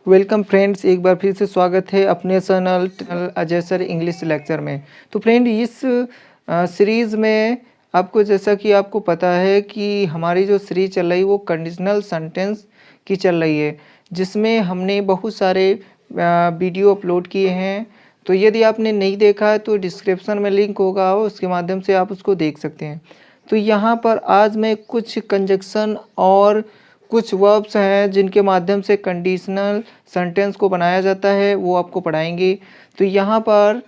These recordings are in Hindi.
वेलकम फ्रेंड्स, एक बार फिर से स्वागत है अपने channel Ajay sir English lecture में। तो फ्रेंड, इस सीरीज़ में आपको, जैसा कि आपको पता है कि हमारी जो सीरीज चल रही है वो कंडीशनल सेंटेंस की चल रही है, जिसमें हमने बहुत सारे वीडियो अपलोड किए हैं। तो यदि आपने नहीं देखा है तो डिस्क्रिप्शन में लिंक होगा, उसके माध्यम से आप उसको देख सकते हैं। तो यहाँ पर आज मैं कुछ कंजक्शन और कुछ वर्ब्स हैं जिनके माध्यम से कंडीशनल सेंटेंस को बनाया जाता है, वो आपको पढ़ाएंगे। तो यहाँ पर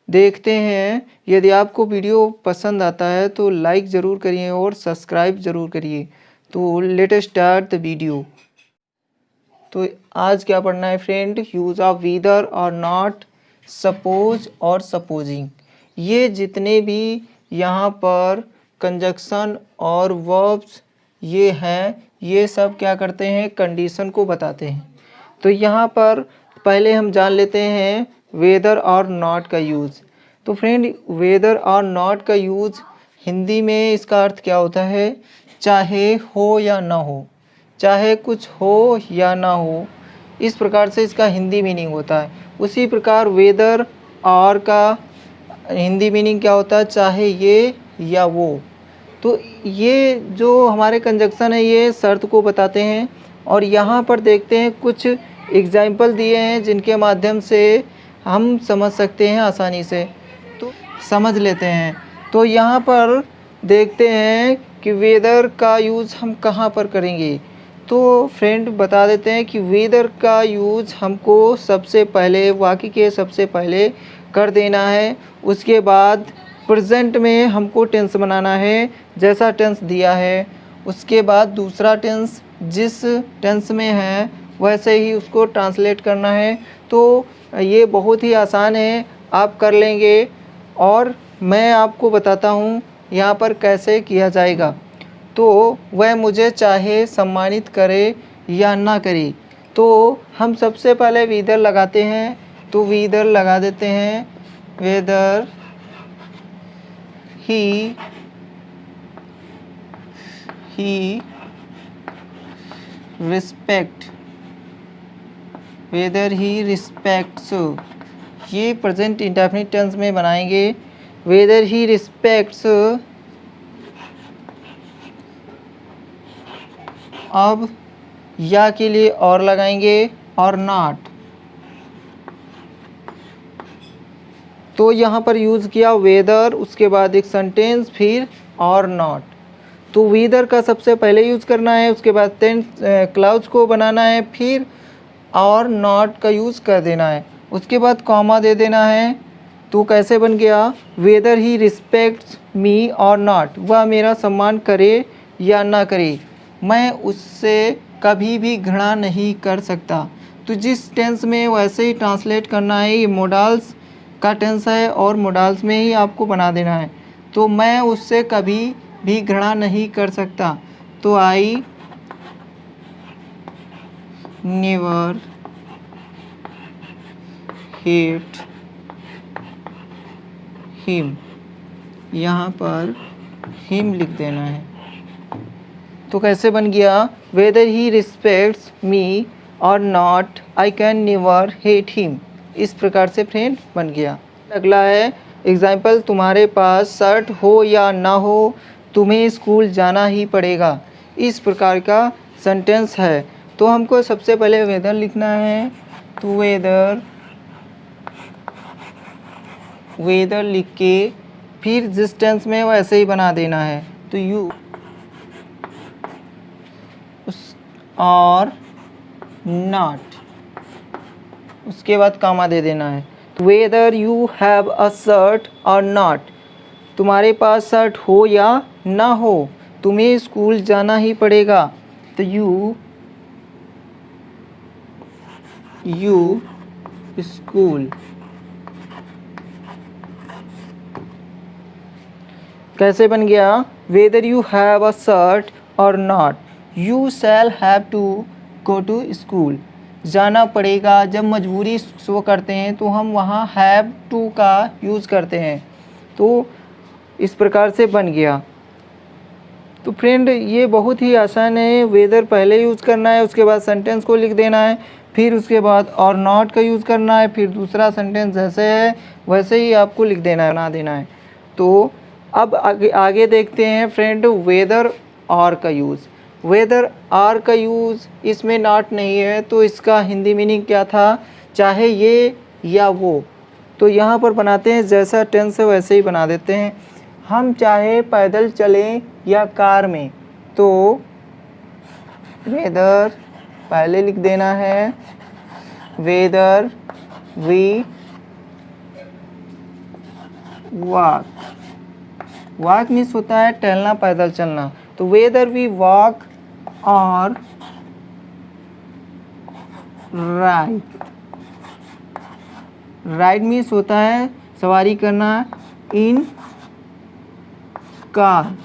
देखते हैं, यदि आपको वीडियो पसंद आता है तो लाइक ज़रूर करिए और सब्सक्राइब ज़रूर करिए। तो let us start the video. तो आज क्या पढ़ना है फ्रेंड? यूज़ ऑफ वीदर और नॉट, सपोज और सपोजिंग। ये जितने भी यहाँ पर कंजक्शन और वर्ब्स ये हैं, ये सब क्या करते हैं? कंडीशन को बताते हैं। तो यहाँ पर पहले हम जान लेते हैं वेदर और नॉट का यूज़। तो फ्रेंड, वेदर और नॉट का यूज़ हिंदी में इसका अर्थ क्या होता है? चाहे हो या ना हो, चाहे कुछ हो या ना हो, इस प्रकार से इसका हिंदी मीनिंग होता है। उसी प्रकार वेदर और का हिंदी मीनिंग क्या होता है? चाहे ये या वो। तो ये जो हमारे कंजक्शन है ये शर्त को बताते हैं। और यहाँ पर देखते हैं कुछ एग्जाम्पल दिए हैं जिनके माध्यम से हम समझ सकते हैं आसानी से। तो समझ लेते हैं। तो यहाँ पर देखते हैं कि वेदर का यूज़ हम कहाँ पर करेंगे। तो फ्रेंड बता देते हैं कि वेदर का यूज़ हमको सबसे पहले वाक्य के सबसे पहले कर देना है। उसके बाद प्रेजेंट में हमको टेंस बनाना है जैसा टेंस दिया है। उसके बाद दूसरा टेंस जिस टेंस में है वैसे ही उसको ट्रांसलेट करना है। तो ये बहुत ही आसान है, आप कर लेंगे। और मैं आपको बताता हूँ यहाँ पर कैसे किया जाएगा। तो वह मुझे चाहे सम्मानित करे या ना करे। तो हम सबसे पहले वेदर लगाते हैं। तो वेदर लगा देते हैं, weather he respect, weather he respects, ये प्रेजेंट इंडेफिनिट टेंस में बनाएंगे। वेदर ही रिस्पेक्ट्स, अब या के लिए और लगाएंगे और नॉट। तो यहाँ पर यूज़ किया वेदर, उसके बाद एक सेंटेंस, फिर और नॉट। तो वेदर का सबसे पहले यूज़ करना है, उसके बाद टेंस क्लाउज को बनाना है, फिर और नॉट का यूज़ कर देना है। उसके बाद कॉमा दे देना है। तो कैसे बन गया? वेदर ही रिस्पेक्ट्स मी और नॉट, वह मेरा सम्मान करे या ना करे, मैं उससे कभी भी घृणा नहीं कर सकता। तो जिस टेंस में वैसे ही ट्रांसलेट करना है। ये मोडाल्स का टेंस है और मोडाल्स में ही आपको बना देना है। तो मैं उससे कभी भी घृणा नहीं कर सकता। तो आई नेवर हेट हिम, यहाँ पर हिम लिख देना है। तो कैसे बन गया? वेदर ही रिस्पेक्ट्स मी और not, I can never hate him. इस प्रकार से फ्रेंड बन गया। अगला है एग्जाम्पल, तुम्हारे पास शर्ट हो या ना हो, तुम्हें स्कूल जाना ही पड़ेगा। इस प्रकार का सेंटेंस है। तो हमको सबसे पहले वेदर लिखना है। तो वेदर लिख के फिर जिस टेंस में वैसे ही बना देना है। तो यू और नॉट, उसके बाद कॉमा दे देना है। तो weather you have a shirt और नॉट, तुम्हारे पास शर्ट हो या ना हो, तुम्हें स्कूल जाना ही पड़ेगा। तो यू स्कूल। कैसे बन गया? Whether you have a shirt और not, you shall have to go to school, जाना पड़ेगा। जब मजबूरी शो करते हैं तो हम वहाँ हैव टू का यूज़ करते हैं। तो इस प्रकार से बन गया। तो फ्रेंड, ये बहुत ही आसान है। वेदर पहले यूज़ करना है, उसके बाद सेंटेंस को लिख देना है, फिर उसके बाद और नॉट का यूज़ करना है, फिर दूसरा सेंटेंस जैसे है वैसे ही आपको लिख देना है, बना देना है। तो अब आगे देखते हैं फ्रेंड वेदर आर का यूज़। वेदर आर का यूज़, इसमें नॉट नहीं है तो इसका हिंदी मीनिंग क्या था, चाहे ये या वो। तो यहाँ पर बनाते हैं जैसा टेंस है वैसे ही बना देते हैं। हम चाहे पैदल चलें या कार में, तो वेदर पहले लिख देना है, whether we walk. Walk means होता है टहलना, पैदल चलना। तो वेदर वी वॉक और राइड। राइड मीन्स होता है सवारी करना, इन कार।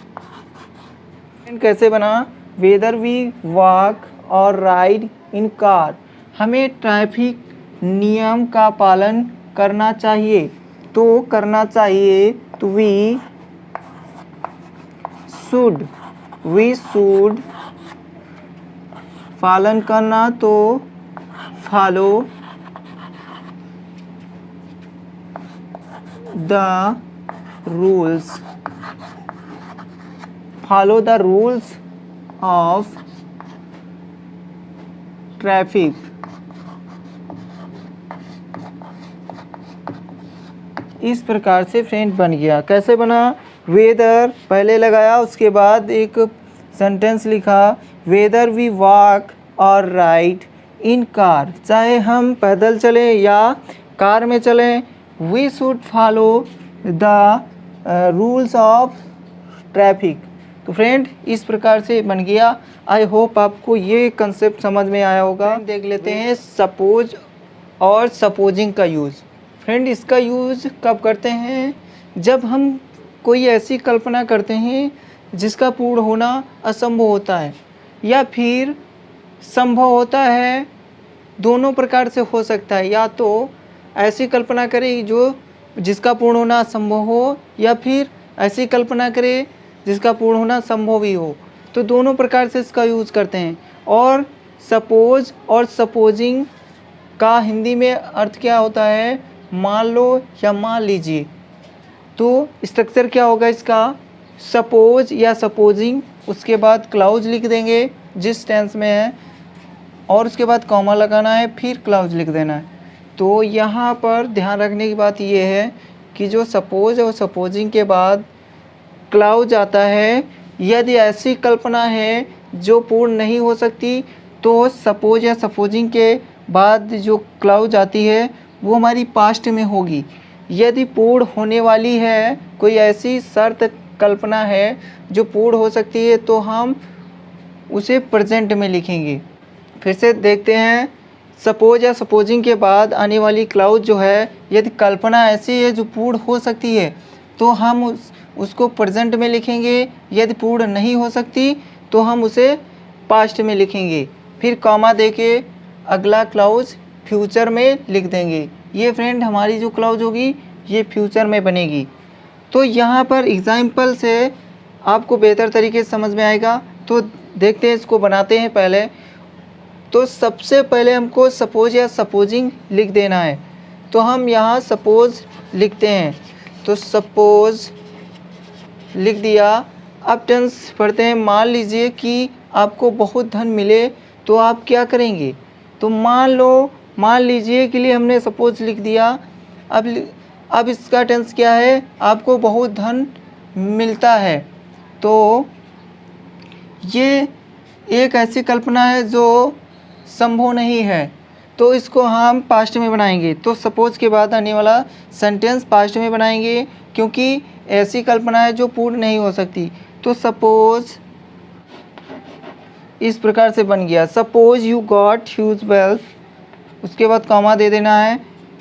कैसे बना, वेदर वी वॉक और राइड इन कार। हमें ट्रैफिक नियम का पालन करना चाहिए, तो करना चाहिए तो वी शुड। पालन करना तो follow the rules. Follow the rules of traffic. इस प्रकार से फ्रेंड बन गया। कैसे बना, वेदर पहले लगाया, उसके बाद एक सेंटेंस लिखा, वेदर वी वॉक और राइड इन कार। चाहे हम पैदल चलें या कार में चलें, we should follow the rules of traffic. तो फ्रेंड इस प्रकार से बन गया। आई होप आपको ये कंसेप्ट समझ में आया होगा। देख लेते हैं सपोज और सपोजिंग का यूज़। फ्रेंड इसका यूज़ कब करते हैं, जब हम कोई ऐसी कल्पना करते हैं जिसका पूर्ण होना असंभव होता है या फिर संभव होता है। दोनों प्रकार से हो सकता है, या तो ऐसी कल्पना करें जिसका पूर्ण होना असंभव हो, या फिर ऐसी कल्पना करें जिसका पूर्ण होना संभव ही हो। तो दोनों प्रकार से इसका यूज़ करते हैं। और सपोज और सपोजिंग का हिंदी में अर्थ क्या होता है, मान लो या मान लीजिए। तो स्ट्रक्चर क्या होगा इसका, सपोज या सपोजिंग, उसके बाद क्लाउज लिख देंगे जिस टेंस में है, और उसके बाद कॉमा लगाना है, फिर क्लाउज लिख देना है। तो यहाँ पर ध्यान रखने की बात यह है कि जो सपोज और सपोजिंग के बाद क्लाउज आता है, यदि ऐसी कल्पना है जो पूर्ण नहीं हो सकती, तो सपोज या सपोजिंग के बाद जो क्लाउज आती है वो हमारी पास्ट में होगी। यदि पूर्ण होने वाली है, कोई ऐसी शर्त कल्पना है जो पूर्ण हो सकती है, तो हम उसे प्रेजेंट में लिखेंगे। फिर से देखते हैं, सपोज या सपोजिंग के बाद आने वाली क्लाउज जो है, यदि कल्पना ऐसी है जो पूर्ण हो सकती है तो हम उसको प्रेजेंट में लिखेंगे। यदि पूर्ण नहीं हो सकती तो हम उसे पास्ट में लिखेंगे। फिर कॉमा देके अगला क्लाउज फ्यूचर में लिख देंगे। ये फ्रेंड हमारी जो क्लाउज होगी ये फ्यूचर में बनेगी। तो यहाँ पर एग्जाम्पल से आपको बेहतर तरीके से समझ में आएगा। तो देखते हैं, इसको बनाते हैं पहले। तो सबसे पहले हमको सपोज या सपोजिंग लिख देना है। तो हम यहाँ सपोज लिखते हैं, तो सपोज लिख दिया। अब टेंस पढ़ते हैं। मान लीजिए कि आपको बहुत धन मिले तो आप क्या करेंगे। तो मान लीजिए के लिए हमने सपोज लिख दिया। अब इसका टेंस क्या है, आपको बहुत धन मिलता है। तो ये एक ऐसी कल्पना है जो संभव नहीं है, तो इसको हम पास्ट में बनाएंगे। तो सपोज के बाद आने वाला सेंटेंस पास्ट में बनाएंगे, क्योंकि ऐसी कल्पना है जो पूर्ण नहीं हो सकती। तो सपोज इस प्रकार से बन गया, suppose you got huge wealth, उसके बाद कॉमा दे देना है।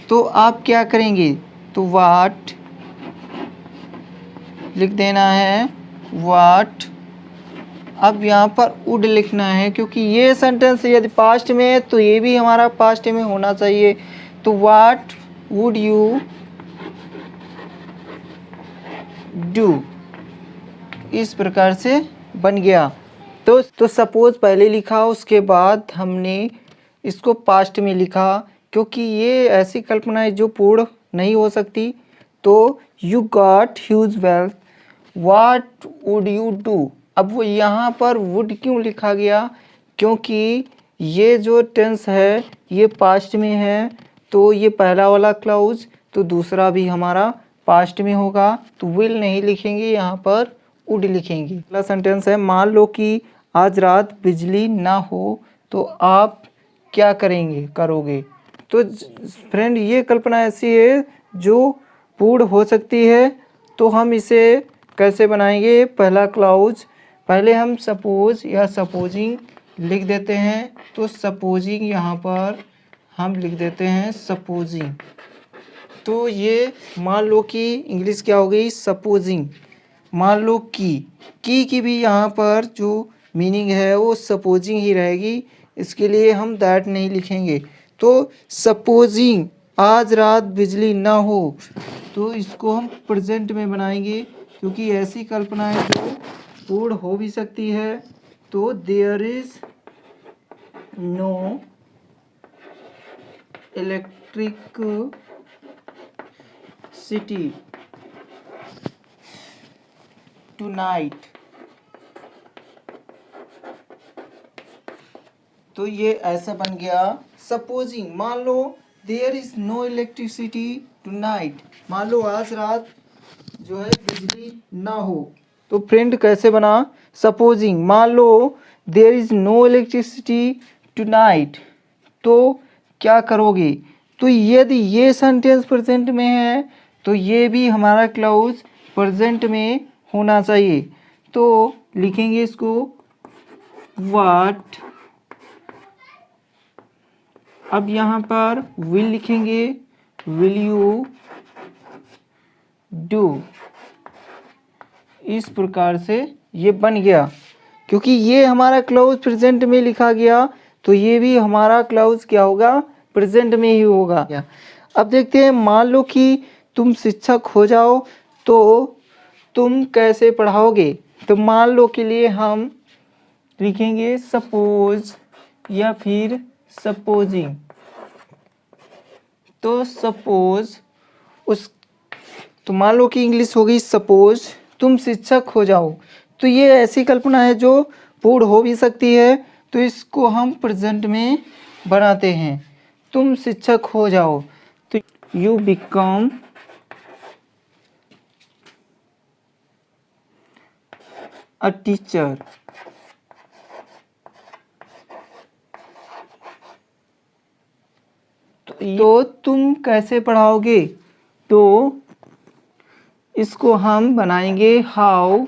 तो आप क्या करेंगे, तो वाट लिख देना है, वाट। अब यहाँ पर वुड लिखना है, क्योंकि ये सेंटेंस यदि पास्ट में है तो ये भी हमारा पास्ट में होना चाहिए। तो वाट वुड यू डू, इस प्रकार से बन गया। तो सपोज पहले लिखा, उसके बाद हमने इसको पास्ट में लिखा, क्योंकि ये ऐसी कल्पना है जो पूर्ण नहीं हो सकती। तो you got huge wealth, what would you do. अब वो यहाँ पर वुड क्यों लिखा गया, क्योंकि ये जो टेंस है ये पास्ट में है, तो ये पहला वाला क्लाउज, तो दूसरा भी हमारा पास्ट में होगा, तो विल नहीं लिखेंगे, यहाँ पर वुड लिखेंगे। अगला सेंटेंस है, मान लो कि आज रात बिजली ना हो तो आप क्या करोगे। तो फ्रेंड ये कल्पना ऐसी है जो पूर्ण हो सकती है, तो हम इसे कैसे बनाएंगे। पहला क्लाउज, पहले हम सपोज या सपोजिंग लिख देते हैं, तो सपोजिंग यहाँ पर हम लिख देते हैं सपोजिंग। तो ये मान लो कि इंग्लिश क्या हो गई, सपोजिंग। मान लो की भी यहाँ पर जो मीनिंग है वो सपोजिंग ही रहेगी, इसके लिए हम दैट नहीं लिखेंगे। तो सपोजिंग आज रात बिजली ना हो, तो इसको हम प्रेजेंट में बनाएंगे, क्योंकि ऐसी कल्पना है जो पूर्ण हो भी सकती है। तो there is no electricity tonight. तो ये ऐसा बन गया सपोजिंग। मान लो there is no electricity tonight, मान लो आज रात जो है बिजली ना हो। तो फ्रेंड कैसे बना, सपोजिंग मान लो there is no electricity tonight, तो क्या करोगे। तो यदि ये सेंटेंस प्रेजेंट में है तो ये भी हमारा क्लाउज प्रेजेंट में होना चाहिए। तो लिखेंगे इसको व्हाट, अब यहाँ पर विल लिखेंगे, विल यू डू। इस प्रकार से ये बन गया, क्योंकि ये हमारा क्लाउज प्रेजेंट में लिखा गया, तो ये भी हमारा क्लाउज क्या होगा, प्रेजेंट में ही होगा। अब देखते हैं, मान लो कि तुम शिक्षक हो जाओ तो तुम कैसे पढ़ाओगे। तो मान लो के लिए हम लिखेंगे सपोज या फिर सपोजिंग। तो सपोज तो मान लो कि इंग्लिश हो गई सपोज तुम शिक्षक हो जाओ, तो ये ऐसी कल्पना है जो पूर्ण हो भी सकती है, तो इसको हम प्रेजेंट में बनाते हैं। तुम शिक्षक हो जाओ, तो यू बिकम अ टीचर। तो तुम कैसे पढ़ाओगे, तो इसको हम बनाएंगे हाउ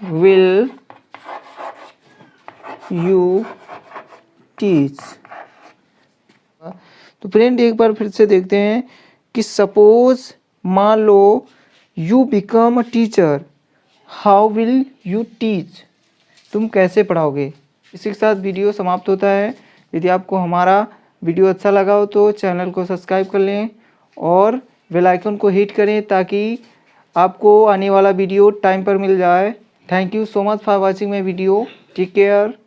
विल यू टीच। तो फ्रेंड एक बार फिर से देखते हैं कि सपोज मान लो you become a teacher, how will you teach, तुम कैसे पढ़ाओगे। इसी के साथ वीडियो समाप्त होता है। यदि आपको हमारा वीडियो अच्छा लगा हो तो चैनल को सब्सक्राइब कर लें और बेल आइकन को हिट करें, ताकि आपको आने वाला वीडियो टाइम पर मिल जाए। Thank you so much for watching my video. Take care.